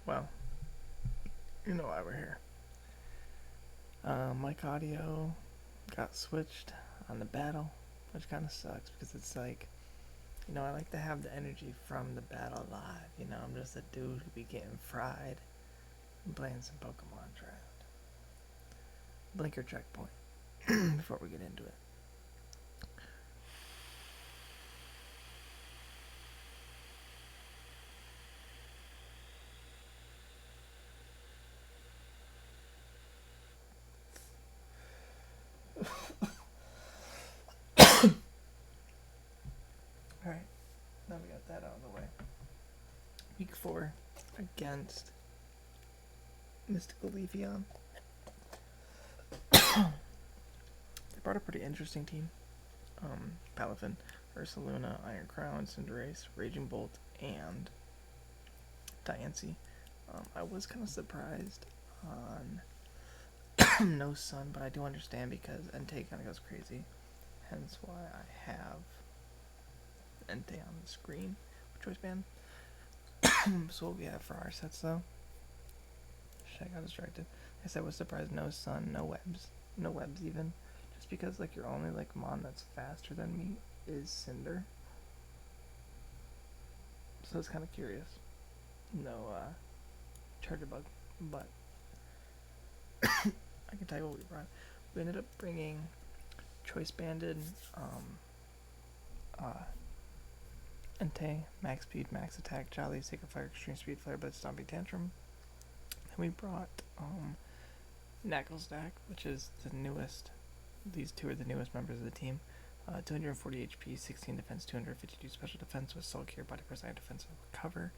Well, you know why we're here. Mic audio got switched on the battle, which kind of sucks because it's like, I like to have the energy from the battle live. I'm just a dude who be getting fried and playing some Pokemon draft. Blinker checkpoint before we get into it. Alright, now we got that out of the way. Week 4 against Mystical Leafeon. They brought a pretty interesting team. Palafin, Ursaluna, Iron Crown, Cinderace, Raging Bolt, and Diancie. I was kind of surprised on no Sun, but I do understand because Entei kind of goes crazy. Hence why I have Entei on the screen with Choice Band. So what we have for our sets though. Shit, I got distracted. I said I was surprised no Sun, no webs. No webs even. Just because like your only like mon that's faster than me is Cinder. So it's kind of curious. No Charger Bug. But I can tell you what we brought. We ended up bringing Choice Banded Entei, Max Speed, Max Attack, Jolly, Sacred Fire, Extreme Speed, Flare Blitz, Stomping Tantrum. Then we brought Knucklestack, which is the newest. These two are the newest members of the team. 240 HP, 16 defense, 252 special defense with Soul Cure, Body Press, and defensive recover.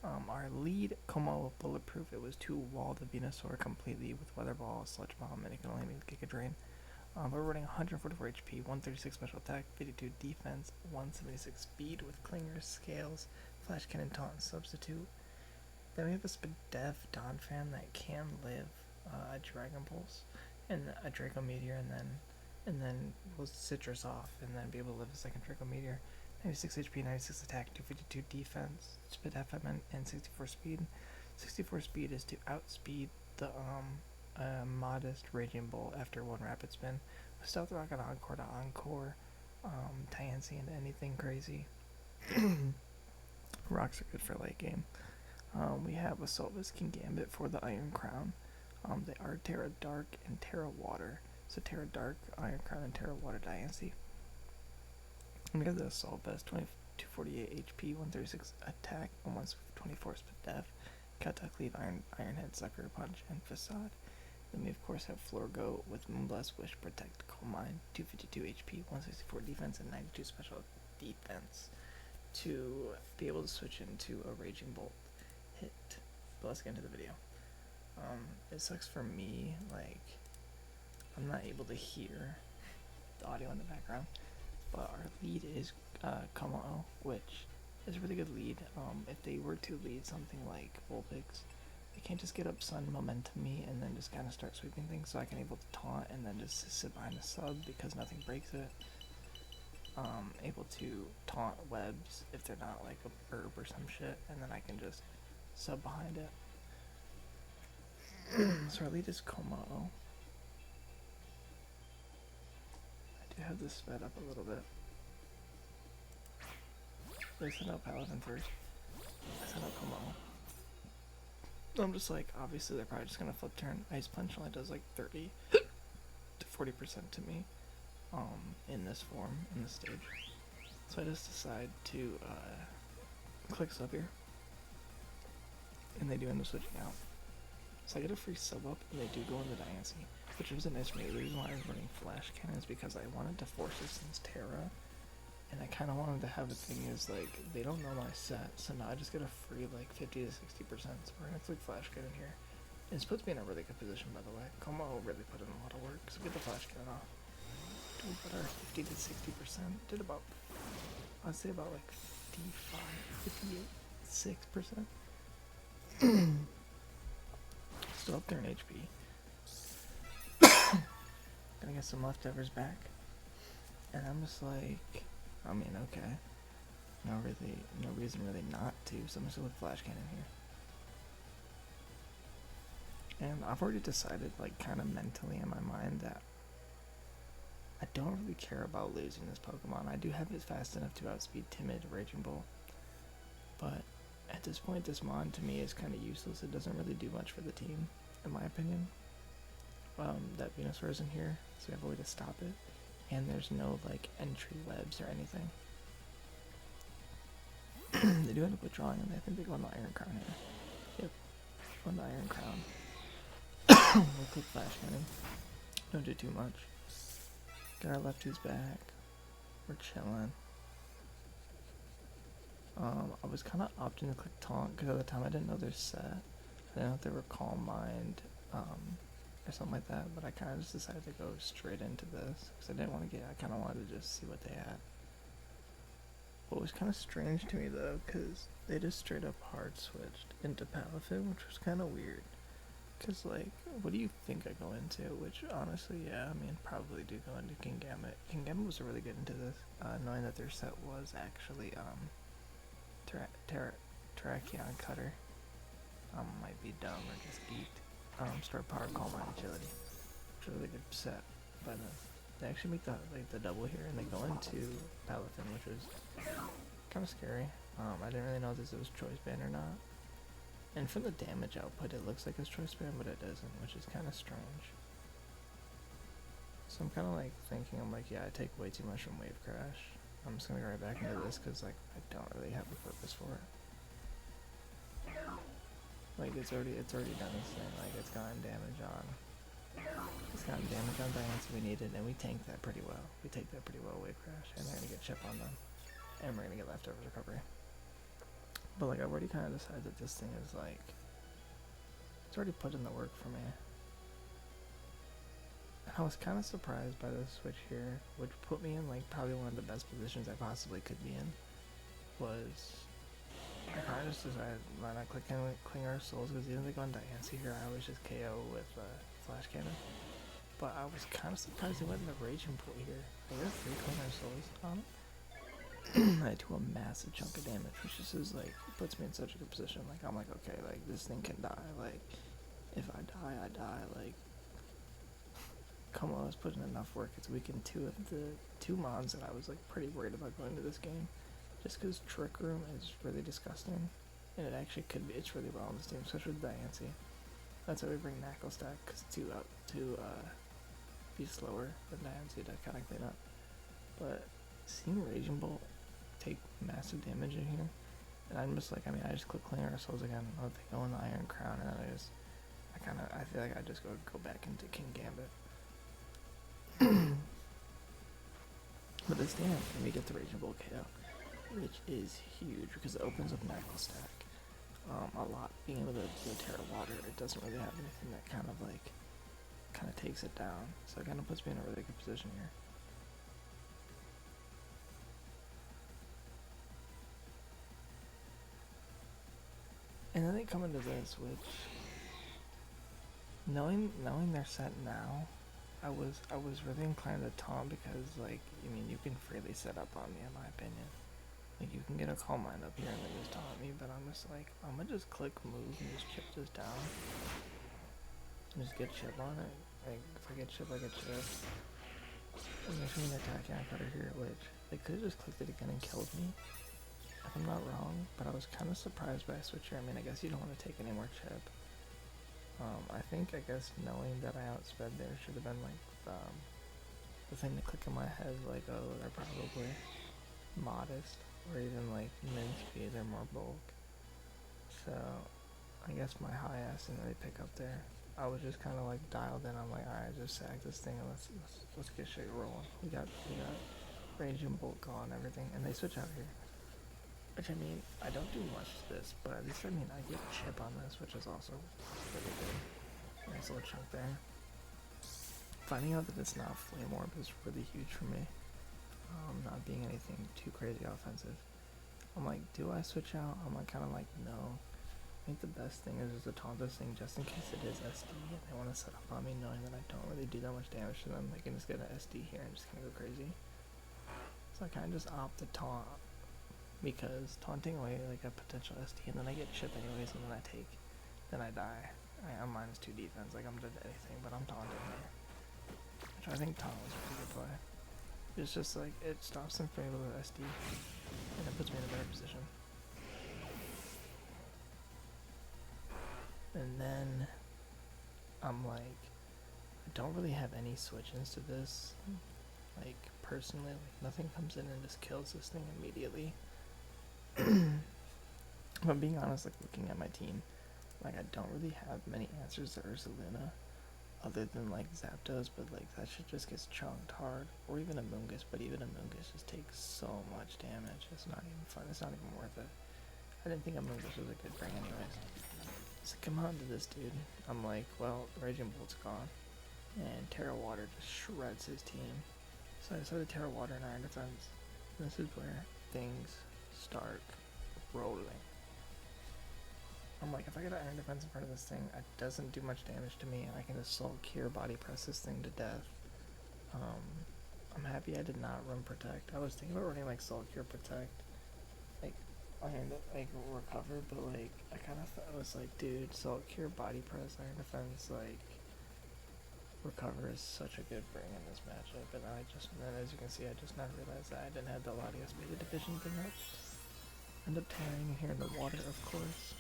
Our lead, Como Bulletproof, it was 2-wall the Venusaur completely with Weather Ball, Sludge Bomb, and it can only make Giga Drain. We're running 144 HP, 136 special attack, 52 defense, 176 speed with Clingers, Scales, Flash Cannon, Taunt, and Substitute. Then we have a Spadef Donphan that can live a Dragon Pulse and a Draco Meteor, and then we'll Citrus off and then be able to live a second Draco Meteor. 96 HP, 96 attack, 252 defense, Spadef and 64 speed. 64 speed is to outspeed the modest Raging Bolt after one rapid spin. With Stealth Rock and Encore to Encore, Diancie into anything crazy. Rocks are good for late game. We have Assault King Gambit for the Iron Crown. They are Terra Dark and Terra Water. So Terra Dark, Iron Crown, and Terra Water Diancie. And we have the Assault Vest, 248 HP, 136 attack, and 124 Spadef. Cut, Cleave, Iron Head, Sucker Punch, and Facade. Then we of course have Florgo with Moonblast, Wish, Protect, Coal Mine, 252 HP, 164 defense, and 92 special defense to be able to switch into a Raging Bolt hit. But let's get into the video. It sucks for me, like, I'm not able to hear the audio in the background, but our lead is Como, which is a really good lead. If they were to lead something like Vulpix, they can't just get up Sun Momentum me and then just kind of start sweeping things, so I can able to taunt and then just sit behind the sub because nothing breaks it. Able to taunt webs if they're not like a herb or some shit, and then I can just sub behind it. So our lead is Como. I do have this sped up a little bit. They sent out Paladin first. I sent out Como. I'm just like, obviously they're probably just gonna flip turn. Ice Punch only does like 30 to 40% to me in this form, in this stage. So I just decide to click sub here. And they do end up switching out. So I get a free sub up and they do go into Diancie, which was a nice move. The reason why I was running Flash Cannon is because I wanted to force Distance Terra. And I kind of wanted to have a thing is like, they don't know my set, so now I just get a free like 50 to 60%, so we're gonna click Flash Cannon here. And this puts me in a really good position, by the way. Como really put in a lot of work, so get the Flash Cannon off. Do we put our 50 to 60%? Did about, I'd say about like 58, 6%. Still up there in HP. Gonna get some leftovers back. And I'm just like, I mean, okay. No reason really not to, so I'm just gonna Flash Cannon here. And I've already decided, like, kind of mentally in my mind that I don't really care about losing this Pokemon. I do have it fast enough to outspeed Timid, Raging Bull. But at this point, this mon to me is kind of useless. It doesn't really do much for the team, in my opinion. That Venusaur isn't here, so we have a way to stop it. And there's no, like, entry webs or anything. They do end up withdrawing, and I think they go on the Iron Crown here. Yep, on the Iron Crown. We'll click Flash Cannon. Don't do too much. Get our Latios back. We're chilling. I was kind of opting to click Taunt, because at the time I didn't know their set. I didn't know if they were Calm Mind, or something like that, but I kind of just decided to go straight into this, because I didn't want to I kind of wanted to just see what they had. What was kind of strange to me though, because they just straight up hard switched into Palafin, which was kind of weird. Because, like, what do you think I go into? Which, honestly, yeah, I mean, probably do go into Kingambit. Kingambit was really good into this, knowing that their set was actually, Terrakion Cutter. Might be dumb or just geeked. Start Power, Calm Mind, Agility. Which is a really good set. But, they actually make the double here, and they go into Palafin, which was kind of scary. I didn't really know if it was Choice Band or not. And for the damage output, it looks like it's Choice Band, but it doesn't, which is kind of strange. So I'm kind of like thinking, I'm like, yeah, I take way too much from Wave Crash. I'm just going to go right back into this because, like, I don't really have a purpose for it. Like, it's already done its thing. Like, it's gotten damage on Diane, so we need it, and we tank that pretty well. We take that pretty well, Wave Crash, and they're going to get chip on them. And we're going to get leftover recovery. But, like, I've already kind of decided that this thing is, like, it's already put in the work for me. I was kind of surprised by this switch here, which put me in, like, probably one of the best positions I possibly could be in. Was, I kind of just decided, why not click Clinger Souls, because even if they go on Diancie here, I always just KO with Flash Cannon. But I was kind of surprised they went in the Raging Pool here. They got 3 Clinger Souls on it. I do a massive chunk of damage, which just is like, puts me in such a good position. Like, I'm like, okay, like, this thing can die. Like, if I die, I die. Like, come on, let's put in enough work. It's weakened 2 of the 2 mons that I was, like, pretty worried about going into this game. Just because Trick Room is really disgusting. And it actually could be, it's really well on this team, especially with Diancie. That's why we bring Knuckle Stack, because to be slower than Diancie to kind of clean up. But seeing Raging Bolt take massive damage in here, and I'm just like, I mean, I just click Clinger Souls again. Oh, they go in the Iron Crown, and I feel like I just go back into Kingambit. But this damn, and we get the Raging Bolt KO, which is huge because it opens up Knuckle Stack a lot. Being able to do Terra Water, it doesn't really have anything that kind of takes it down. So it kind of puts me in a really good position here. And then they come into this, which, knowing their set now, I was really inclined to taunt because, like, I mean, you can freely set up on me in my opinion. Like, you can get a Calm Mind up here and then just taunt me, but I'm just like, I'm gonna just click move and just chip this down. And just get chip on it. Like, if I get chip, I get chip. And there's an attack cutter here, which they could have just clicked it again and killed me. If I'm not wrong, but I was kind of surprised by a switch here. I mean, I guess you don't want to take any more chip. I guess knowing that I outsped there should have been like the thing to click in my head, like, oh, they're probably modest, or even like min speed, they're more bulk. So I guess my high ass didn't really pick up there. I was just kind of like dialed in. I'm like, alright, just sack this thing and let's get shit rolling. We got Raging Bolt gone, everything, and they switch out here. Which, I mean, I don't do much to this, but at least, I mean, I get chip on this, which is also really good. Nice little chunk there. Finding out that it's not Flame Orb is really huge for me. Not being anything too crazy offensive. I'm like, do I switch out? I'm like, kind of like, no. I think the best thing is to taunt this thing just in case it is SD and they want to set up on me knowing that I don't really do that much damage to them. They can just get an SD here and just kind of go crazy. So I kind of just opt to taunt. Because taunting away like a potential SD, and then I get chip anyways, and then I die. I'm -2 defense, like I'm dead to anything, but I'm taunting here. Which I think taunt was a pretty good play. It's just like, it stops them from able to SD, and it puts me in a better position. And then, I'm like, I don't really have any switch-ins to this. Like, personally, like, nothing comes in and just kills this thing immediately. If I'm being honest, like, looking at my team, like, I don't really have many answers to Ursaluna, other than, like, Zapdos, but, like, that shit just gets chunked hard, or even Amoonguss, but even Amoonguss just takes so much damage, it's not even fun, it's not even worth it. I didn't think Amoonguss was a good bring anyways. So come on to this dude. I'm like, well, Raging Bolt's gone, and Terra Water just shreds his team. So I decided Terra Water and Iron Defense. And this is where things start rolling. I'm like, if I get an Iron Defense in front of this thing, it doesn't do much damage to me, and I can just Soul Cure Body Press this thing to death. I'm happy I did not run Protect. I was thinking about running like Soul Cure Protect, like Iron like Recover, but like I kind of thought, I was like, dude, Soul Cure Body Press, Iron Defense, like Recover is such a good bring in this matchup, and then as you can see, I just now realized that I didn't have the Latios Beta Division thing up. End up tearing here in the water, of course.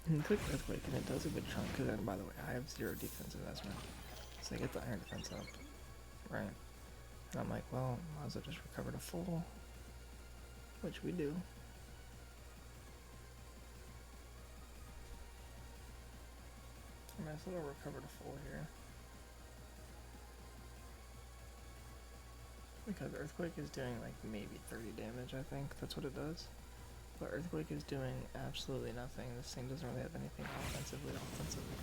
And click Earthquake, and it does a good chunk, because then, by the way, I have 0 defense investment, so I get the Iron Defense up, right? And I'm like, well, might as well just recover to full, which we do. I might as well recover to full here. Because Earthquake is doing like maybe 30 damage, I think, that's what it does. But Earthquake is doing absolutely nothing. This thing doesn't really have anything offensively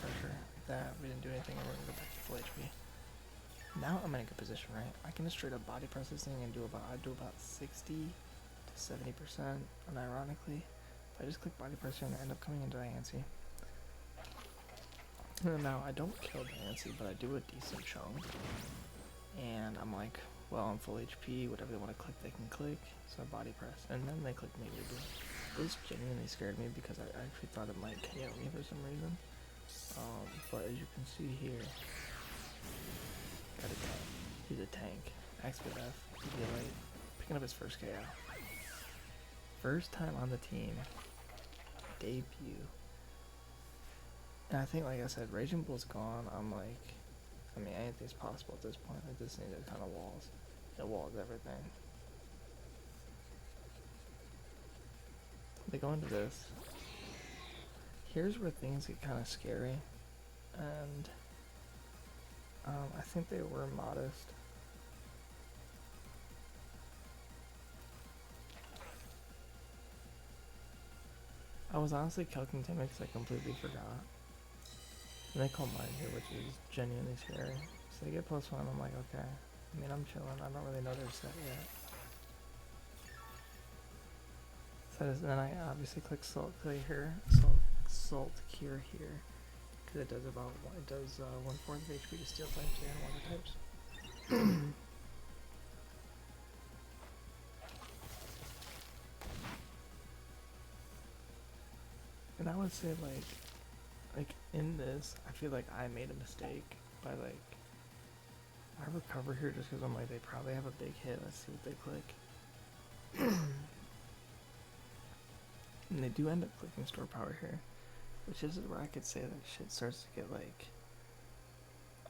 pressure like that. We didn't do anything, and we're gonna go back to full HP. Now I'm in a good position, right? I can just straight up body press this thing and do about 60 to 70%. And ironically, if I just click body press here and I end up coming into Diancie. And now I don't kill Diancie, but I do a decent chunk. And I'm like, well, I'm full HP, whatever they want to click, they can click. So I body press, and then they click maybe do. This genuinely scared me because I actually thought it might KO me for some reason. But as you can see here, got a tank. He's a tank. Max with F, Late, picking up his first KO. First time on the team. Debut. And I think, like I said, Raging Bull's gone. I'm like, I mean, anything's possible at this point. I just need a ton of walls. It walls everything. They go into this. Here's where things get kind of scary. And I think they were modest. I was honestly calculating to because I completely forgot. And they call mine here, which is genuinely scary. So they get +1, I'm like, okay. I mean, I'm chilling. I don't really know their set yet. So then I obviously click Salt Cure here. Salt Cure here. Because it does 1/4 of HP to Steel types and Water types. And I would say like in this, I feel like I made a mistake by like, I recover here just because I'm like, they probably have a big hit. Let's see what they click. And they do end up clicking Store Power here, which is where I could say that shit starts to get like,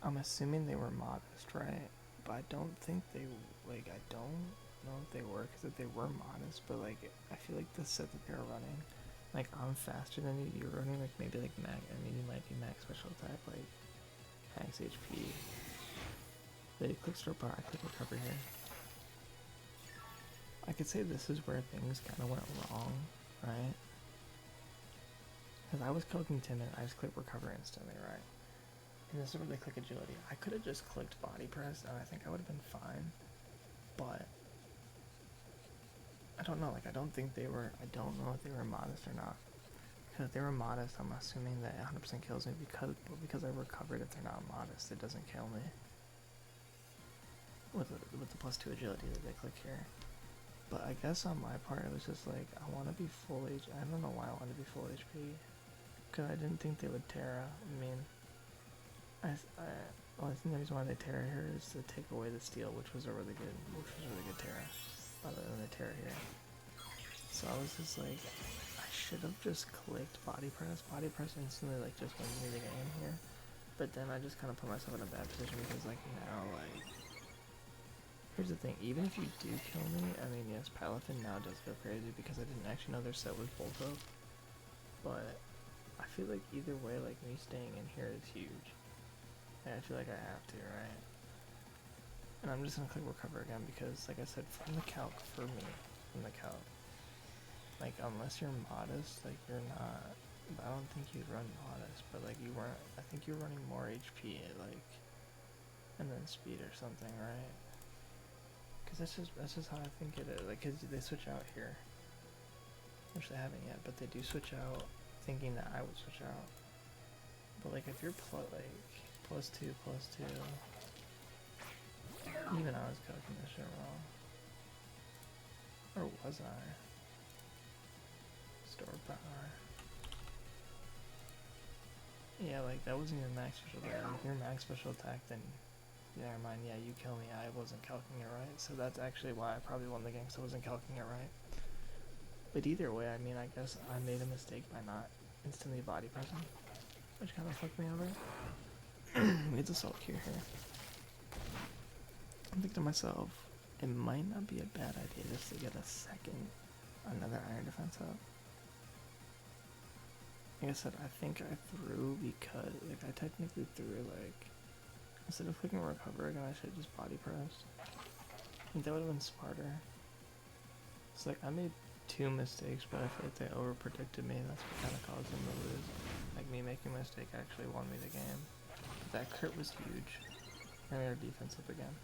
I'm assuming they were modest, right? But I don't think they, like, I don't know if they were, because if they were modest, but like, I feel like the set that they're running, like, I'm faster than you, you're running like maybe like max, I mean, you might be max special attack, like max HP. They click Store Power, I click Recover here. I could say this is where things kind of went wrong, right? Because I was clicking Timid, I just clicked Recover instantly, right? And this is where they click Agility. I could have just clicked Body Press, and I think I would have been fine. But I don't know, like, I don't know if they were modest or not. Because if they were modest, I'm assuming that 100% kills me because I recovered. If they're not modest, it doesn't kill me. With the +2 agility that they click here. But I guess on my part, it was just like, I want to be full HP. I don't know why I want to be full HP. Because I didn't think they would Terra. I mean, well, I think the reason why they Terra here is to take away the steal, which was a really good Terra. Other than the Terra here. So I was just like, I should have just clicked body press. Body press instantly like just wins me the game here. But then I just kind of put myself in a bad position because like now like, here's the thing, even if you do kill me, I mean yes, Palathin now does go crazy because I didn't actually know their set was bolt up. But I feel like either way, like me staying in here is huge. And I feel like I have to, right? And I'm just gonna click recover again because like I said, from the calc, for me, from the calc, like unless you're modest, like you're not, I don't think you'd run modest, but like you weren't, I think you're running more HP like, and then speed or something, right? Cause that's just how I think it is, like cause they switch out here, which they haven't yet, but they do switch out thinking that I would switch out. But like if you're plus two, even I was calculating this shit wrong. Or was I? Store power. Yeah, like that wasn't even max special attack. If you're max special attack, then never mind. Yeah, you kill me. I wasn't calculating it right. So that's actually why I probably won the game, because I wasn't calculating it right. But either way, I mean, I guess I made a mistake by not instantly body pressing, which kind of fucked me over. We had the salt cure here. I'm thinking to myself, it might not be a bad idea just to get another iron defense up. Like I said, I think I threw because, like, I technically threw, like, instead of clicking recover again, I should just body press. I think that would have been smarter. It's like, I made 2 mistakes, but I feel like they over-predicted me. That's what kind of caused them to lose. Like, me making a mistake actually won me the game. But that crit was huge. And their defense up again.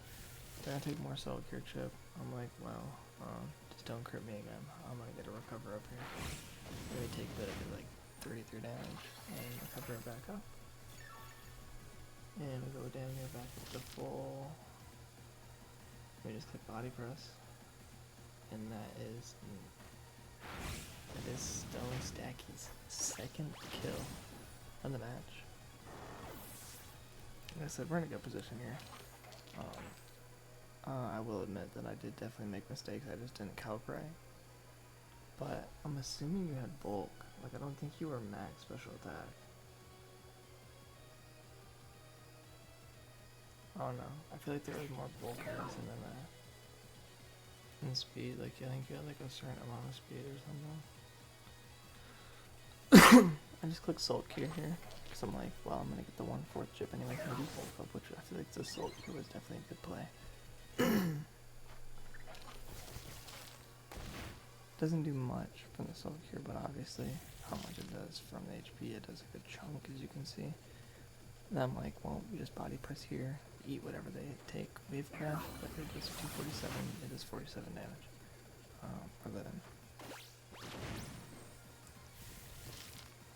They're gonna take more salt cure chip. I'm like, well, just don't crit me again. I'm gonna get a recover up here. Maybe take the, like, 33 damage and recover it back up. And we go down here back up to full. We just click body press. And that is Stone Stacky's second kill of the match. Like I said, we're in a good position here. I will admit that I did definitely make mistakes. I just didn't calc right. But I'm assuming you had bulk. Like, I don't think you were max special attack. I don't know. I feel like there was more bulk in this than that. And speed, like, I think you had like a certain amount of speed or something. I just clicked Salt Cure here. Because I'm like, well, I'm gonna get the 1/4 chip anyway. Can I do bulk up? Which I feel like the Salt Cure was definitely a good play. Doesn't do much from the Salt Cure, but obviously how much it does from the HP, it does a good chunk, as you can see. And I'm like, well, we just body press here, eat whatever they take. Wave craft, but it does 247, it does 47 damage. For living.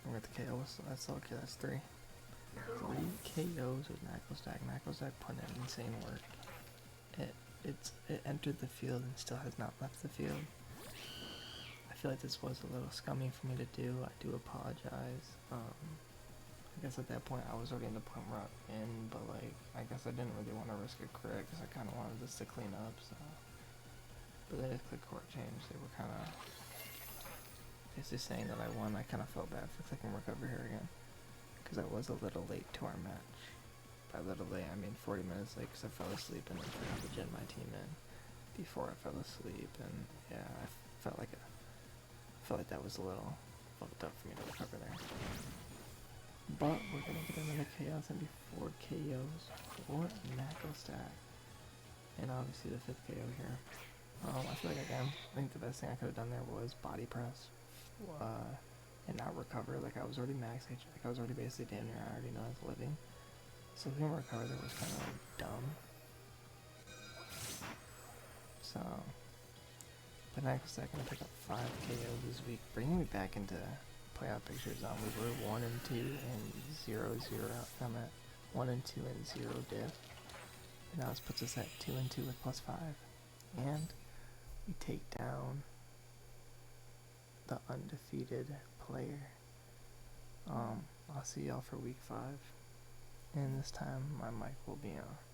We're at the KO, so that's okay, that's 3. 3 KOs with Knuckle Stack. Knuckle Stack put in insane work. It entered the field and still has not left the field. I feel like this was a little scummy for me to do. I do apologize. I guess at that point I was already in the point where I'm in, but like, I guess I didn't really want to risk a crit because I kind of wanted this to clean up, so. But they just clicked court change. They were kind of basically saying that I won. I kind of felt bad for clicking recover here again because I was a little late to our match. By little late, I mean 40 minutes late because I fell asleep and then forgot to gen my team in before I fell asleep, and yeah, I felt like that was a little fucked up for me to recover there. But we're gonna get another chaos and be 4 KOs for Knuckle Stack, and obviously the 5th KO here. I feel like again, I think the best thing I could have done there was body press, and not recover. Like I was already max HP, like I was already basically damn near. I already know I was living. So if we didn't recover, that was kind of like dumb. So, but next I'm gonna pick up 5 KOs this week, bringing me back into playoff pictures. We were 1-2 and 0-0. I'm at 1-2 and 0 diff. And now this puts us at 2-2 with +5, and we take down the undefeated player. I'll see y'all for week 5, and this time my mic will be on.